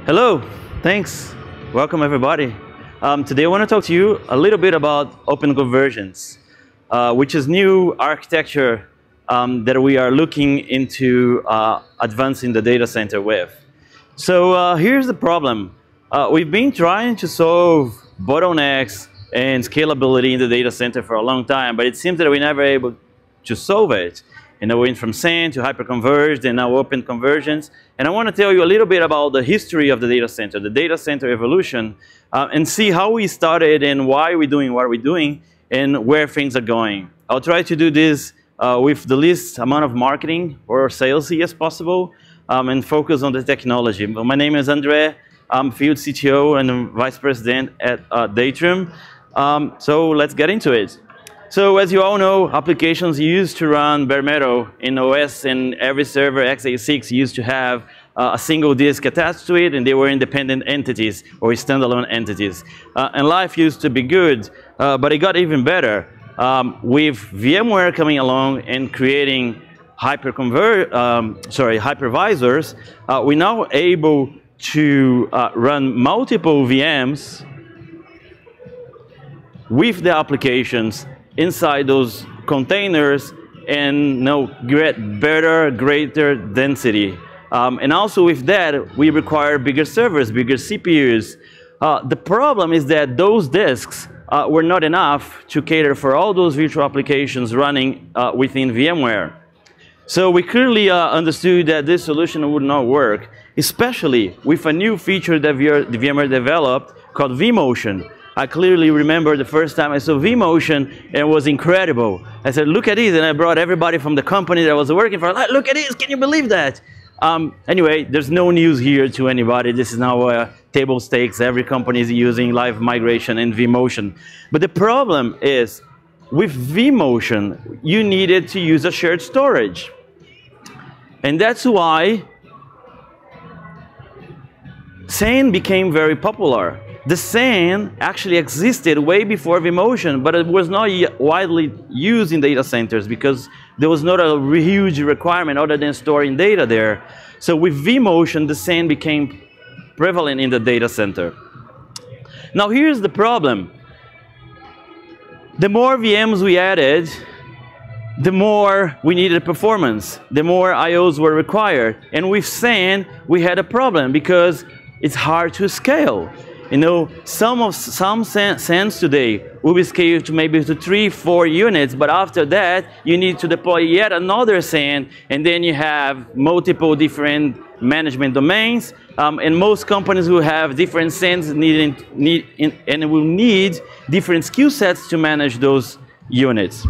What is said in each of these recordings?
Hello, thanks. Welcome everybody. Today I want to talk to you a little bit about OpenConvergence, which is new architecture that we are looking into advancing the data center with. So here's the problem. We've been trying to solve bottlenecks and scalability in the data center for a long time, but it seems that we're never able to solve it. And we went from SAN to hyperconverged and now OpenConvergence. And I want to tell you a little bit about the history of the Datacenter Evolution, and see how we started and why we're doing what we're doing and where things are going. I'll try to do this with the least amount of marketing or salesy as possible, and focus on the technology. My name is Andre. I'm Field CTO and Vice President at Datacenter. So let's get into it. So as you all know, applications used to run bare metal in OS, and every server x86 used to have a single disk attached to it, and they were independent entities or standalone entities. And life used to be good, but it got even better. With VMware coming along and creating hypervisors, we're now able to run multiple VMs with the applications inside those containers and get better, greater density. And also with that, we require bigger servers, bigger CPUs. The problem is that those disks were not enough to cater for all those virtual applications running within VMware. So we clearly understood that this solution would not work, especially with a new feature that VMware developed called vMotion. I clearly remember the first time I saw vMotion, and it was incredible. I said, look at this, and I brought everybody from the company that I was working for. Like, look at this, can you believe that? Anyway, there's no news here to anybody. This is now table stakes. Every company is using live migration and vMotion. But the problem is, with vMotion, you needed to use a shared storage. And that's why SAN became very popular. The SAN actually existed way before vMotion, but it was not widely used in data centers because there was not a huge requirement other than storing data there. So with vMotion, the SAN became prevalent in the data center. Now here's the problem. The more VMs we added, the more we needed performance, the more IOs were required. And with SAN, we had a problem because it's hard to scale. You know, some SANs today will be scaled to maybe to 3-4 units, but after that, you need to deploy yet another SAN, and then you have multiple different management domains, and most companies will have different SANs and will need different skill sets to manage those units.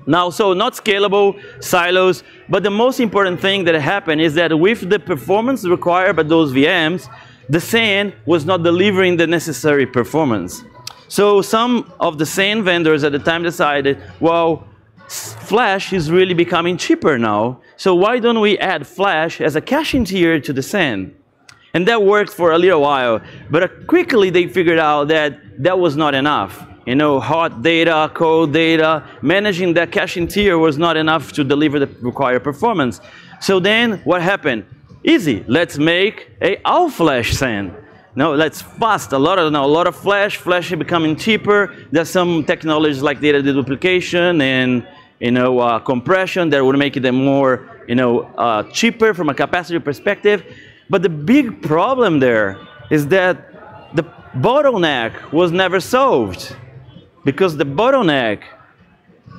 Now, so not scalable, silos, but the most important thing that happened is that with the performance required by those VMs, the SAN was not delivering the necessary performance. So some of the SAN vendors at the time decided, well, Flash is really becoming cheaper now, so why don't we add Flash as a caching tier to the SAN? And that worked for a little while, but quickly they figured out that that was not enough. You know, hot data, cold data, managing that caching tier was not enough to deliver the required performance. So then what happened? Easy, let's make a all-flash SAN. No, let's fast a lot of flash. Flash is becoming cheaper. There's some technologies like data deduplication and compression that would make it more cheaper from a capacity perspective. But the big problem there is that the bottleneck was never solved, because the bottleneck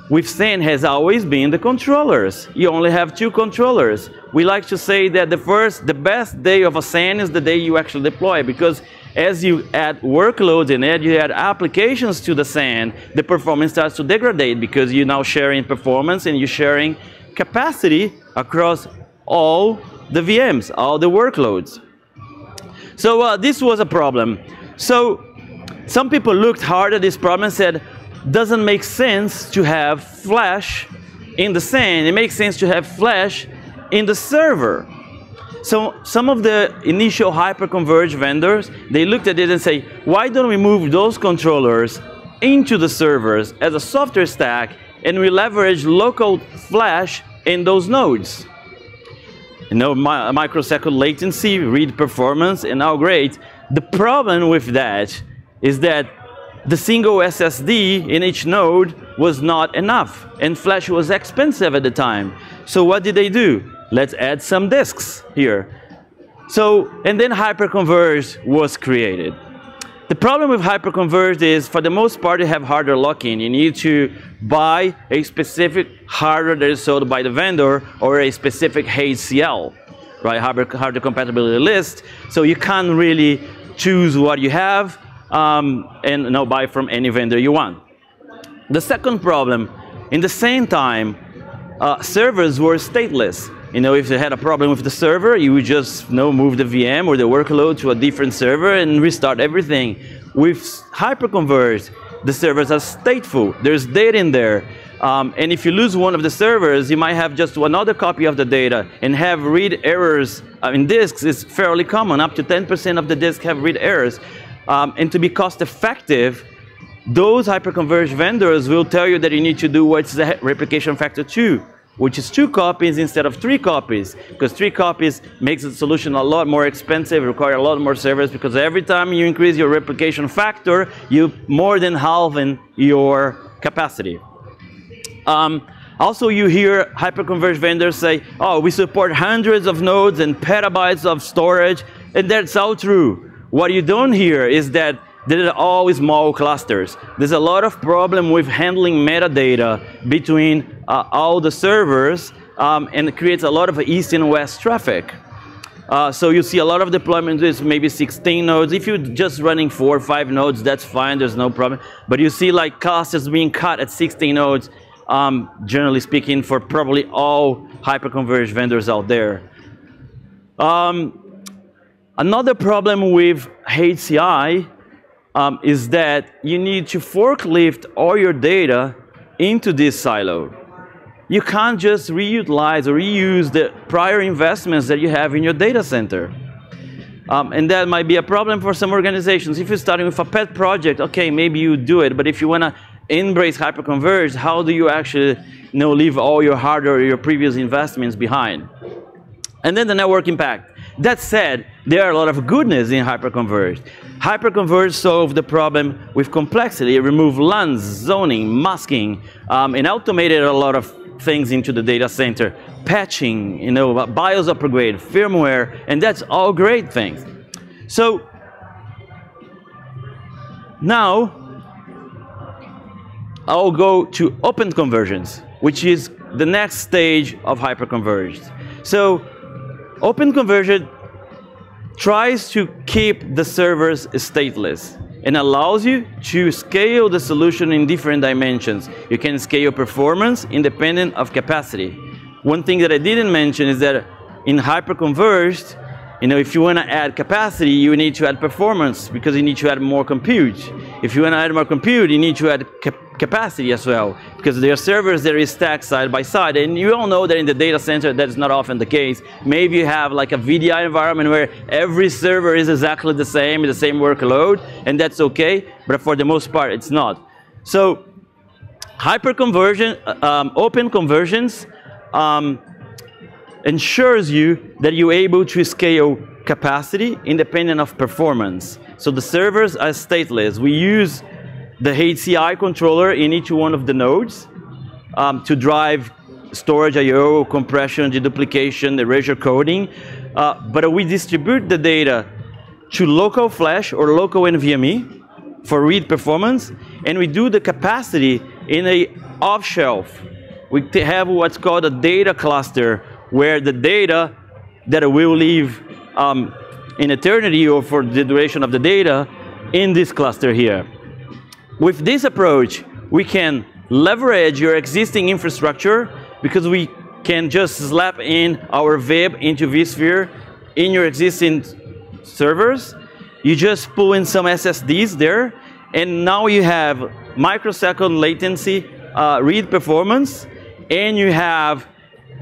with SAN has always been the controllers. You only have 2 controllers. We like to say that the best day of a SAN is the day you actually deploy, because as you add workloads and you add applications to the SAN, the performance starts to degrade because you're now sharing performance and you're sharing capacity across all the VMs, all the workloads. So this was a problem. So some people looked hard at this problem and said, doesn't make sense to have Flash in the SAN. It makes sense to have Flash in the server. So some of the initial hyperconverged vendors, they looked at it and say, why don't we move those controllers into the servers as a software stack, and we leverage local Flash in those nodes? microsecond latency, read performance, and now great. The problem with that is that the single SSD in each node was not enough, and flash was expensive at the time. So what did they do? Let's add some disks here. So, and then hyperconverged was created. The problem with hyperconverged is, for the most part, you have hardware lock-in. You need to buy a specific hardware that is sold by the vendor or a specific HCL, right? Hardware compatibility list. So you can't really choose what you have and buy from any vendor you want. The second problem, in the same time, servers were stateless. If you had a problem with the server, you would just move the VM or the workload to a different server and restart everything. With hyperconverged, the servers are stateful. There's data in there. And if you lose one of the servers, you might have just another copy of the data and have read errors in disks is fairly common. Up to 10% of the disks have read errors. And to be cost effective, those hyperconverged vendors will tell you that you need to do what's the replication factor 2. Which is 2 copies instead of 3 copies, because 3 copies makes the solution a lot more expensive, require a lot more servers, because every time you increase your replication factor, you more than halving your capacity. Also, you hear hyperconverged vendors say, oh, we support hundreds of nodes and petabytes of storage, and that's all true. What you don't hear is that there are always small clusters. There's a lot of problem with handling metadata between all the servers, and it creates a lot of east and west traffic. So you see a lot of deployments with maybe 16 nodes. If you're just running 4 or 5 nodes, that's fine, there's no problem. But you see like clusters being cut at 16 nodes, generally speaking, for probably all hyperconverged vendors out there. Another problem with HCI is that you need to forklift all your data into this silo. You can't just reutilize or reuse the prior investments that you have in your data center. And that might be a problem for some organizations. If you're starting with a pet project, okay, maybe you do it. But if you want to embrace hyperconverged, how do you actually leave all your hardware or your previous investments behind? And then the network impact. That said, there are a lot of goodness in hyperconverged. Hyperconverged solved the problem with complexity. It removed LANs, zoning, masking, and automated a lot of things into the data center. Patching, BIOS upgrade, firmware, and that's all great things. So now I'll go to OpenConvergence, which is the next stage of hyperconverged. So OpenConvergence tries to keep the servers stateless and allows you to scale the solution in different dimensions. You can scale performance independent of capacity. One thing that I didn't mention is that in hyperconverged, if you want to add capacity, you need to add performance because you need to add more compute. If you want to add more compute, you need to add capacity as well, because there are servers that are stacked side by side. And you all know that in the data center, that's not often the case. Maybe you have like a VDI environment where every server is exactly the same workload, and that's okay. But for the most part, it's not. So hyperconvergence, OpenConvergence ensures you that you're able to scale capacity independent of performance. So the servers are stateless. We use the HCI controller in each one of the nodes to drive storage I/O, compression, deduplication, erasure coding. But we distribute the data to local flash or local NVMe for read performance, and we do the capacity in a off-shelf. We have what's called a data cluster, where the data that will live in eternity or for the duration of the data in this cluster here. With this approach, we can leverage your existing infrastructure because we can just slap in our VIB into vSphere in your existing servers. You just pull in some SSDs there, and now you have microsecond latency read performance, and you have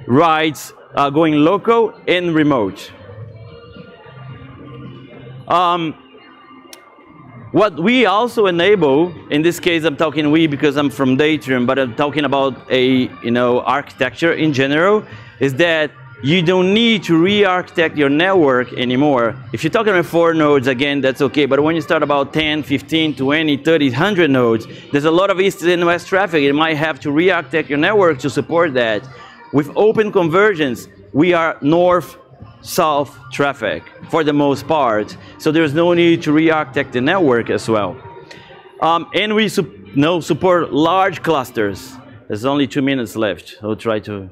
writes going local and remote. What we also enable, in this case I'm talking we because I'm from Datacenter, but I'm talking about a architecture in general, is that you don't need to re-architect your network anymore. If you're talking about 4 nodes, again, that's okay. But when you start about 10, 15, 20, 30, 100 nodes, there's a lot of east and west traffic. You might have to re-architect your network to support that. With OpenConvergence, we are north-south traffic for the most part. So there's no need to re-architect the network as well. And we support large clusters. There's only 2 minutes left. I'll try to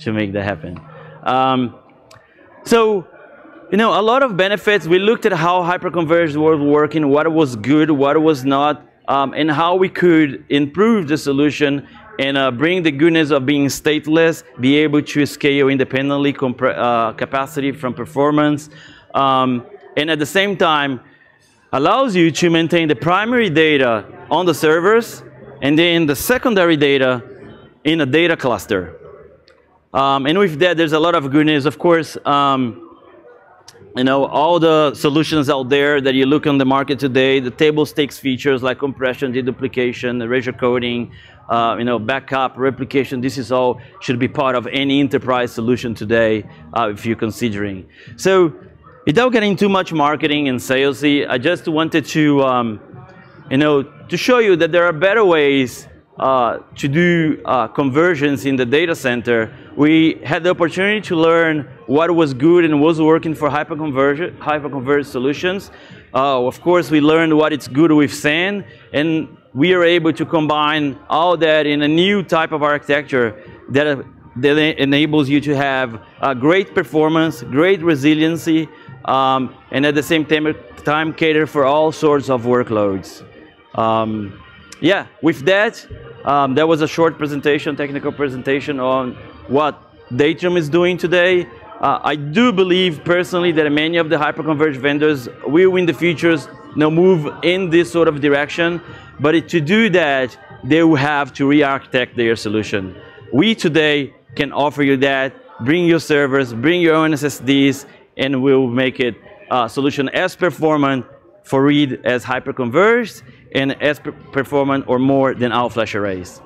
make that happen. So, you know, a lot of benefits. We looked at how hyperconverged was working, what was good, what was not, and how we could improve the solution and bring the goodness of being stateless, be able to scale independently capacity from performance, and at the same time allows you to maintain the primary data on the servers and then the secondary data in a data cluster. And with that, there's a lot of goodness. Of course, you know, all the solutions out there that you look on the market today, the table stakes features like compression, deduplication, erasure coding, you know, backup, replication, this is all should be part of any enterprise solution today if you're considering. So without getting too much marketing and salesy, I just wanted to, you know, to show you that there are better ways to do conversions in the data center. We had the opportunity to learn what was good and was working for hyperconverged solutions. Of course, we learned what it's good with SAN, and we are able to combine all that in a new type of architecture that enables you to have great performance, great resiliency, and at the same time cater for all sorts of workloads. Yeah, with that, that was a short presentation, technical presentation on what Datacenter is doing today. I do believe personally that many of the hyperconverged vendors will in the future move in this sort of direction, but to do that, they will have to re-architect their solution. We today can offer you that, bring your servers, bring your own SSDs, and we'll make it a solution as performant for read as hyperconverged and as performant or more than all flash arrays.